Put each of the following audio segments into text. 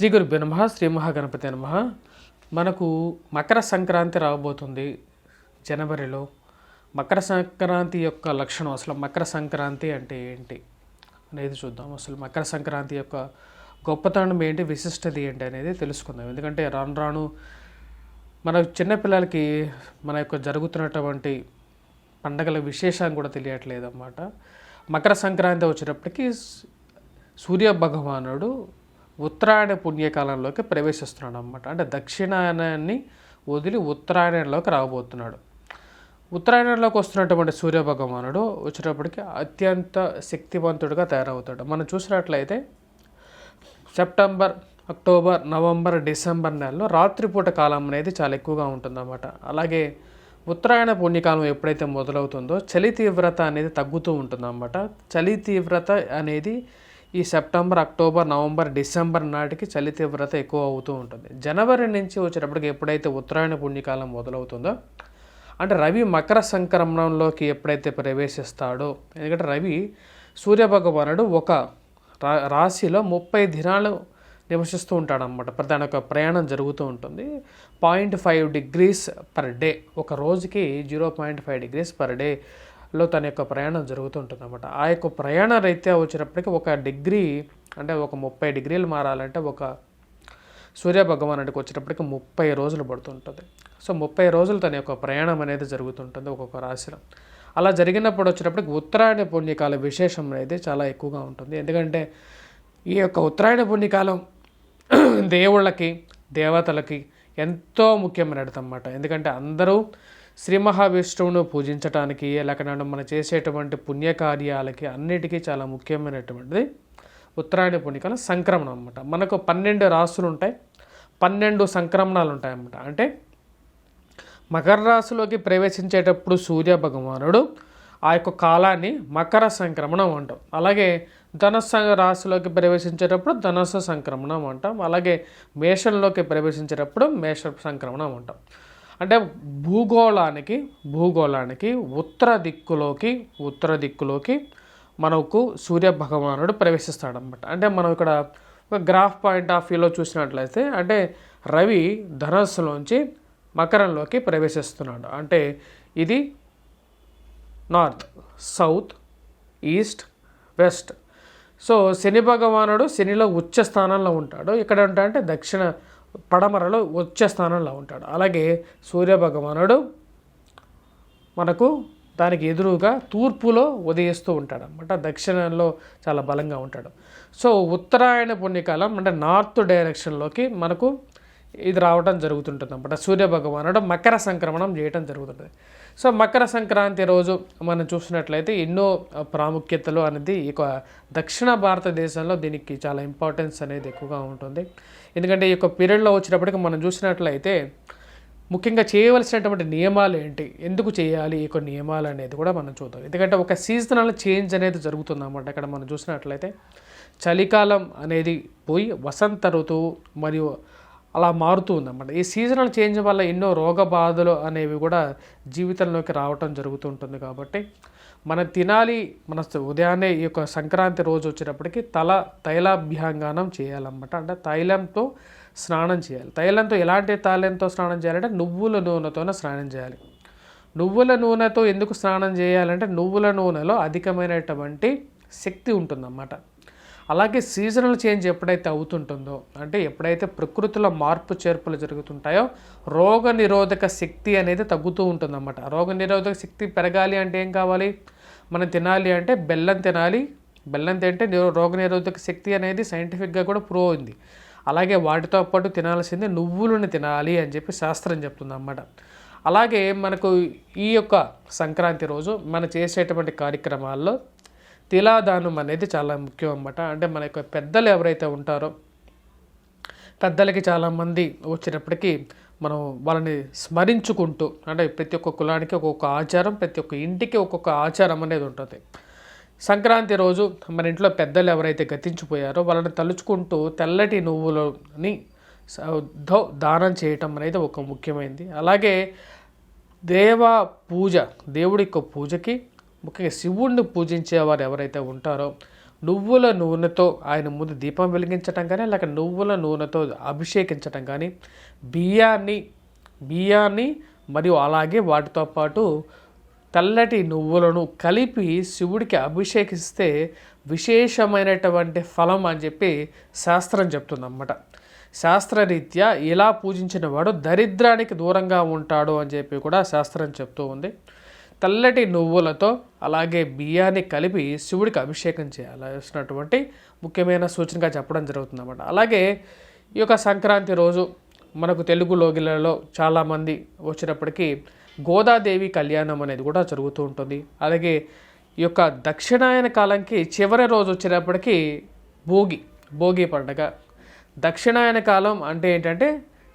శ్రీ గురుభ్యో నమః. శ్రీ మహాగణపతి నమః. మనకు మకర సంక్రాంతి రాబోతుంది జనవరిలో. మకర సంక్రాంతి యొక్క లక్షణం, అసలు మకర సంక్రాంతి అంటే ఏంటి అనేది చూద్దాం. అసలు మకర సంక్రాంతి యొక్క గొప్పతనం ఏంటి, విశిష్టత ఏంటి అనేది తెలుసుకుందాం. ఎందుకంటే రాను రాను మన చిన్నపిల్లలకి మన యొక్క జరుగుతున్నటువంటి పండగల విశేషం కూడా తెలియట్లేదు అన్నమాట. మకర సంక్రాంతి వచ్చేటప్పటికి సూర్య భగవానుడు ఉత్తరాయణ పుణ్యకాలంలోకి ప్రవేశిస్తున్నాడు అన్నమాట. అంటే దక్షిణాయనాన్ని వదిలి ఉత్తరాయణంలోకి రాబోతున్నాడు. ఉత్తరాయణంలోకి వస్తున్నటువంటి సూర్య భగవానుడు వచ్చేటప్పటికి అత్యంత శక్తివంతుడిగా తయారవుతాడు. మనం చూసినట్లయితే సెప్టెంబర్, అక్టోబర్, నవంబర్, డిసెంబర్ నెలలో రాత్రిపూట కాలం అనేది చాలా ఎక్కువగా ఉంటుందన్నమాట. అలాగే ఉత్తరాయణ పుణ్యకాలం ఎప్పుడైతే మొదలవుతుందో చలి తీవ్రత అనేది తగ్గుతూ ఉంటుందన్నమాట. చలి తీవ్రత అనేది ఈ సెప్టెంబర్, అక్టోబర్, నవంబర్, డిసెంబర్ నాటికి చలి తీవ్రత ఎక్కువ అవుతూ ఉంటుంది. జనవరి నుంచి వచ్చేటప్పటికి ఎప్పుడైతే ఉత్తరాయణ పుణ్యకాలం మొదలవుతుందో, అంటే రవి మకర సంక్రమణంలోకి ఎప్పుడైతే ప్రవేశిస్తాడో, ఎందుకంటే రవి సూర్యభగవానుడు ఒక రాశిలో 30 దినాలు నివసిస్తూ ఉంటాడనమాట. దాని యొక్క ప్రయాణం జరుగుతూ ఉంటుంది. 0.5 degrees పర్ డే, ఒక రోజుకి 0.5 degrees పర్ డేలో తన యొక్క ప్రయాణం జరుగుతుంటుంది అనమాట. ఆ యొక్క ప్రయాణ రీత్యా వచ్చేటప్పటికి 1 డిగ్రీ, అంటే ఒక 30 డిగ్రీలు మారాలంటే ఒక సూర్యభగవానుడికి వచ్చేటప్పటికి 30 రోజులు పడుతుంటుంది. సో 30 రోజులు తన యొక్క ప్రయాణం అనేది జరుగుతుంటుంది ఒక్కొక్క రాశిలో. అలా జరిగినప్పుడు వచ్చేటప్పటికి ఉత్తరాయణ పుణ్యకాల విశేషం అనేది చాలా ఎక్కువగా ఉంటుంది. ఎందుకంటే ఈ యొక్క ఉత్తరాయణ పుణ్యకాలం దేవుళ్ళకి, దేవతలకి ఎంతో ముఖ్యమైనది అన్నమాట. ఎందుకంటే అందరూ శ్రీ మహావిష్ణువును పూజించడానికి, లేకపోతే మనం చేసేటువంటి పుణ్యకార్యాలకి అన్నిటికీ చాలా ముఖ్యమైనటువంటిది ఉత్తరాయణ పుణ్యకాలం సంక్రమణం అన్నమాట. మనకు 12 రాశులు ఉంటాయి, 12 సంక్రమణాలు ఉంటాయి అన్నమాట. అంటే మకర రాశిలోకి ప్రవేశించేటప్పుడు సూర్య భగవానుడు ఆ యొక్క కాలాన్ని మకర సంక్రమణం అంటాం. అలాగే ధనుస్సు రాశిలోకి ప్రవేశించేటప్పుడు ధనుస్సు సంక్రమణం అంటాం. అలాగే మేషంలోకి ప్రవేశించేటప్పుడు మేష సంక్రమణం అంటాం. అంటే భూగోళానికి ఉత్తర దిక్కులోకి మనకు సూర్య భగవానుడు ప్రవేశిస్తాడనమాట. అంటే మనం ఇక్కడ ఒక గ్రాఫ్ పాయింట్ ఆఫ్ వ్యూలో చూసినట్లయితే, అంటే రవి ధనుస్సులోంచి మకరంలోకి ప్రవేశిస్తున్నాడు. అంటే ఇది north, south, east, west. So Shani భగవానుడు శనిలో ఉచ్చ స్థానంలో ఉంటాడు. ఇక్కడ అంటే దక్షిణ పడమరలో ఉచ్చ స్థానంలో ఉంటాడు. అలాగే సూర్య భగవానుడు మనకు దానికి ఎదురుగా తూర్పులో ఉదయిస్తూ ఉంటాడు అన్నమాట. దక్షిణంలో చాలా బలంగా ఉంటాడు. సో ఉత్తరాయణ పుణ్యకాలం అంటే నార్త్ డైరెక్షన్లోకి మనకు ఇది రావడం జరుగుతుంటుంది అన్నమాట. సూర్య భగవానుడు మకర సంక్రమణం చేయడం జరుగుతుంది. సో మకర సంక్రాంతి రోజు మనం చూసినట్లయితే ఎన్నో ప్రాముఖ్యతలు అనేది ఇక దక్షిణ భారతదేశంలో దీనికి చాలా ఇంపార్టెన్స్ అనేది ఎక్కువగా ఉంటుంది. ఎందుకంటే ఈ యొక్క పీరియడ్లో వచ్చేటప్పటికి మనం చూసినట్లయితే ముఖ్యంగా చేయవలసినటువంటి నియమాలు ఏంటి, ఎందుకు చేయాలి ఈ యొక్క నియమాలు అనేది కూడా మనం చూద్దాం. ఎందుకంటే ఒక సీజనల్ చేంజ్ అనేది జరుగుతుంది అన్నమాట. ఇక్కడ మనం చూసినట్లయితే చలికాలం అనేది పోయి వసంత ఋతువు మరియు అలా మారుతూ ఉందన్నమాట. ఈ సీజనల్ చేంజ్ వల్ల ఎన్నో రోగ బాధలు అనేవి కూడా జీవితంలోకి రావటం జరుగుతుంటుంది. కాబట్టి మనం తినాలి, మన ఉదయాన్నే ఈ యొక్క సంక్రాంతి రోజు వచ్చేటప్పటికి తైలాభ్యంగానం చేయాలన్నమాట. అంటే తైలంతో స్నానం చేయాలి. తైలంతో ఎలాంటి తైలంతో స్నానం చేయాలంటే నువ్వుల నూనెతోనే స్నానం చేయాలి. నువ్వుల నూనెతో ఎందుకు స్నానం చేయాలంటే నువ్వుల నూనెలో అధికమైనటువంటి శక్తి ఉంటుందన్నమాట. అలాగే సీజనల్ చేంజ్ ఎప్పుడైతే అవుతుంటుందో, అంటే ఎప్పుడైతే ప్రకృతిలో మార్పు చేర్పులు జరుగుతుంటాయో రోగ నిరోధక శక్తి అనేది తగ్గుతూ ఉంటుందన్నమాట. రోగ నిరోధక శక్తి పెరగాలి అంటే ఏం కావాలి, మనం తినాలి అంటే బెల్లం తినాలి. బెల్లం తింటే రోగ నిరోధక శక్తి అనేది సైంటిఫిక్గా కూడా ప్రూవ్ అయింది. అలాగే వాటితో పాటు తినాల్సింది నువ్వులను తినాలి అని చెప్పి శాస్త్రం చెప్తుంది అన్నమాట. అలాగే మనకు ఈ యొక్క సంక్రాంతి రోజు మనం చేసేటువంటి కార్యక్రమాల్లో తిలాదానం అనేది చాలా ముఖ్యం అన్నమాట. అంటే మన యొక్క పెద్దలు ఎవరైతే ఉంటారో, పెద్దలకి చాలామంది వచ్చేటప్పటికి మనం వాళ్ళని స్మరించుకుంటూ, అంటే ప్రతి ఒక్క కులానికి ఒక్కొక్క ఆచారం, ప్రతి ఒక్క ఇంటికి ఒక్కొక్క ఆచారం అనేది ఉంటుంది. సంక్రాంతి రోజు మన ఇంట్లో పెద్దలు ఎవరైతే గతించిపోయారో వాళ్ళని తలుచుకుంటూ తెల్లటి నువ్వులని దానం చేయటం అనేది ఒక ముఖ్యమైనది. అలాగే దేవుడి యొక్క పూజకి ముఖ్యంగా శివుణ్ణి పూజించేవారు ఎవరైతే ఉంటారో నువ్వుల నూనెతో ఆయన ముందు దీపం వెలిగించటం కానీ, లేక నువ్వుల నూనెతో అభిషేకించటం కానీ, బియ్యాన్ని మరియు అలాగే వాటితో పాటు తెల్లటి నువ్వులను కలిపి శివుడికి అభిషేకిస్తే విశేషమైనటువంటి ఫలం అని చెప్పి శాస్త్రం చెప్తుందన్నమాట. శాస్త్రరీత్యా ఇలా పూజించిన వాడు దరిద్రానికి దూరంగా ఉంటాడు అని చెప్పి కూడా శాస్త్రం చెప్తూ ఉంది. తెల్లటి నువ్వులతో అలాగే బియ్యాన్ని కలిపి శివుడికి అభిషేకం చేయాల్సినటువంటి ముఖ్యమైన సూచనగా చెప్పడం జరుగుతుందన్నమాట. అలాగే ఈ యొక్క సంక్రాంతి రోజు మనకు తెలుగు లోగిలలో చాలామంది వచ్చినప్పటికీ గోదాదేవి కళ్యాణం అనేది కూడా జరుగుతూ ఉంటుంది. అలాగే ఈ యొక్క దక్షిణాయన కాలంకి చివరి రోజు వచ్చినప్పటికీ భోగి పండుగ. దక్షిణాయన కాలం అంటే ఏంటంటే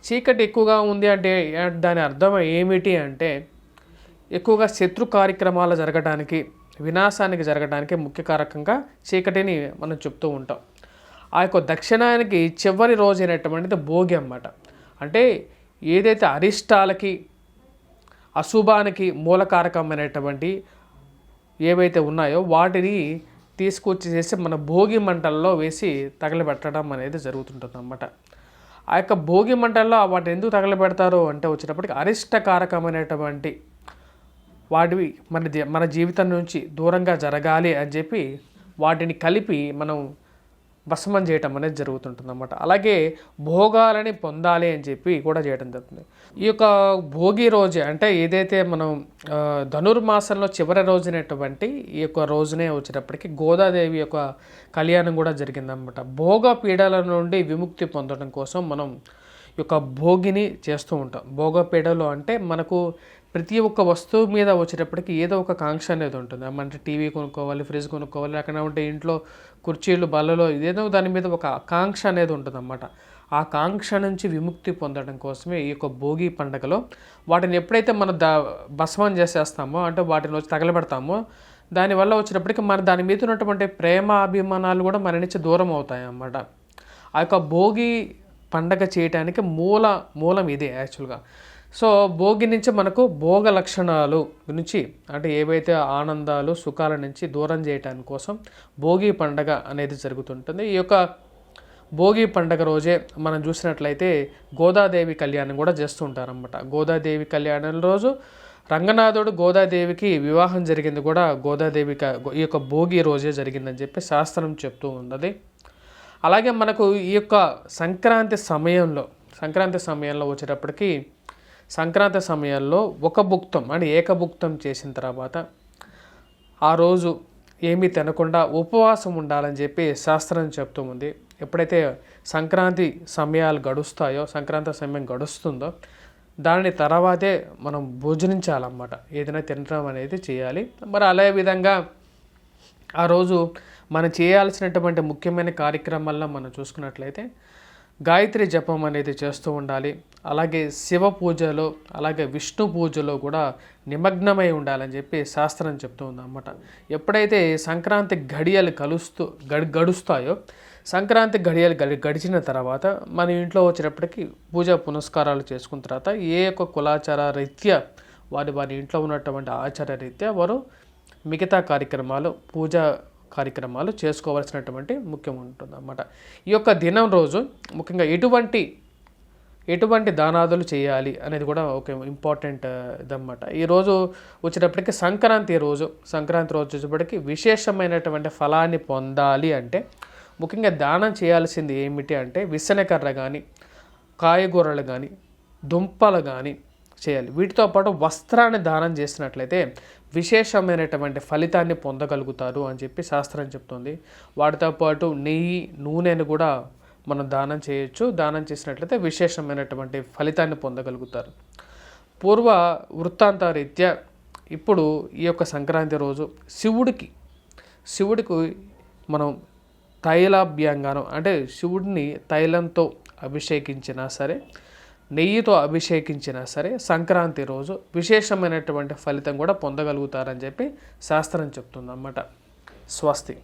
చీకటి ఎక్కువగా ఉంది అంటే దాని అర్థం ఏమిటి అంటే ఎక్కువగా శత్రు కార్యక్రమాలు జరగడానికి, వినాశానికి జరగడానికి ముఖ్య కారకంగా చీకటిని మనం చెప్తూ ఉంటాం. ఆ యొక్క దక్షిణాయనకి చివరి రోజు అయినటువంటిది భోగి అన్నమాట. అంటే ఏదైతే అరిష్టాలకి అశుభానికి మూలకారకమైనటువంటి ఏవైతే ఉన్నాయో వాటిని తీసుకొచ్చి చేసి మన భోగి మంటల్లో వేసి తగలబెట్టడం అనేది జరుగుతుంటుంది అన్నమాట. ఆ యొక్క భోగి మంటల్లో వాటిని ఎందుకు తగలబెడతారు అంటే వచ్చినప్పటికీ అరిష్టకారకమైనటువంటి వాటివి మన జీవితం నుంచి దూరంగా జరగాలి అని చెప్పి వాటిని కలిపి మనం భస్మం చేయటం అనేది జరుగుతుంటుంది అన్నమాట. అలాగే భోగాలని పొందాలి అని చెప్పి కూడా చేయడం జరుగుతుంది. ఈ యొక్క భోగి రోజు అంటే ఏదైతే మనం ధనుర్మాసంలో చివరి రోజునటువంటి ఈ యొక్క రోజునే వచ్చినప్పటికీ గోదాదేవి యొక్క కళ్యాణం కూడా జరిగిందన్నమాట. భోగ పీడల నుండి విముక్తి పొందడం కోసం మనం ఈ యొక్క భోగిని చేస్తూ ఉంటాం. భోగ పీడలు అంటే మనకు ప్రతి ఒక్క వస్తువు మీద వచ్చేటప్పటికి ఏదో ఒక కాంక్ష అనేది ఉంటుంది. అంటే టీవీ కొనుక్కోవాలి, ఫ్రిడ్జ్ కొనుక్కోవాలి, అక్కడ ఉంటే ఇంట్లో కుర్చీలు బల్లలో ఇదేదో దాని మీద ఒక కాంక్ష అనేది ఉంటుంది అన్నమాట. ఆ కాంక్ష నుంచి విముక్తి పొందడం కోసమే ఈ యొక్క భోగి పండుగలో వాటిని ఎప్పుడైతే మనం భస్మం చేసేస్తామో అంటే వాటిని వచ్చి తగలబెడతామో దానివల్ల వచ్చినప్పటికీ మన దాని మీద ఉన్నటువంటి ప్రేమ అభిమానాలు కూడా మన నుంచి దూరం అవుతాయి అన్నమాట. ఆ యొక్క భోగి పండగ చేయటానికి మూలం ఇదే యాక్చువల్గా. సో భోగి నుంచి మనకు భోగ లక్షణాలు నుంచి అంటే ఏవైతే ఆనందాలు సుఖాల నుంచి దూరం చేయటానికి కోసం భోగి పండగ అనేది జరుగుతుంటుంది. ఈ యొక్క భోగి పండగ రోజే మనం చూసినట్లయితే గోదాదేవి కళ్యాణం కూడా చేస్తూ ఉంటారన్నమాట. గోదాదేవి కళ్యాణం రోజు రంగనాథుడు గోదాదేవికి వివాహం జరిగింది కూడా గోదాదేవి ఈ యొక్క భోగి రోజే జరిగిందని చెప్పి శాస్త్రం చెప్తూ ఉన్నది. అలాగే మనకు ఈ యొక్క సంక్రాంతి సమయంలో వచ్చేటప్పటికి సంక్రాంతి సమయంలో ఒక భుక్తం అంటే ఏకభుక్తం చేసిన తర్వాత ఆ రోజు ఏమీ తినకుండా ఉపవాసం ఉండాలని చెప్పి శాస్త్రం చెప్తూ ఉంది. ఎప్పుడైతే సంక్రాంతి సమయం గడుస్తుందో దాని తర్వాతే మనం భోజనించాలన్నమాట. ఏదైనా తినడం అనేది చేయాలి. మరి అదే విధంగా ఆ రోజు మనం చేయాల్సినటువంటి ముఖ్యమైన కార్యక్రమాల్లో మనం చూసుకున్నట్లయితే గాయత్రి జపం అనేది చేస్తూ ఉండాలి. అలాగే శివ పూజలో అలాగే విష్ణు పూజలో కూడా నిమగ్నమై ఉండాలని చెప్పి శాస్త్రం చెప్తూ ఉందన్నమాట. ఎప్పుడైతే సంక్రాంతి ఘడియలు గడుస్తాయో సంక్రాంతి ఘడియలు గడిచిన తర్వాత మన ఇంట్లో వచ్చేటప్పటికి పూజా పునస్కారాలు చేసుకున్న తర్వాత ఏ యొక్క కులాచార రీత్యా వారి ఇంట్లో ఉన్నటువంటి ఆచార రీత్యా వారు మిగతా పూజా కార్యక్రమాలు చేసుకోవాల్సినటువంటి ముఖ్యం ఉంటుంది అన్నమాట. ఈ యొక్క దినం రోజు ముఖ్యంగా ఎటువంటి దానాదులు చేయాలి అనేది కూడా ఒక ఇంపార్టెంట్ ఇదన్నమాట. ఈరోజు వచ్చేటప్పటికి సంక్రాంతి రోజు వచ్చేటప్పటికి విశేషమైనటువంటి ఫలాన్ని పొందాలి అంటే ముఖ్యంగా దానం చేయాల్సింది ఏమిటి అంటే విసనకర్ర కానీ కాయగూరలు కానీ దుంపలు కానీ చేయాలి. వీటితో పాటు వస్త్రాన్ని దానం చేసినట్లయితే విశేషమైనటువంటి ఫలితాన్ని పొందగలుగుతారు అని చెప్పి శాస్త్రం చెప్తుంది. వాటితో పాటు నెయ్యి నూనెను కూడా మనం దానం చేయొచ్చు. దానం చేసినట్లయితే విశేషమైనటువంటి ఫలితాన్ని పొందగలుగుతారు. పూర్వ వృత్తాంత రీత్యా ఇప్పుడు ఈ యొక్క సంక్రాంతి రోజు శివుడికి మనం తైలాభ్యంగానం అంటే శివుడిని తైలంతో అభిషేకించినా సరే నెయ్యితో అభిషేకించినా సరే సంక్రాంతి రోజు విశేషమైనటువంటి ఫలితం కూడా పొందగలుగుతారని చెప్పి శాస్త్రం చెప్తుంది అన్నమాట. స్వస్తి.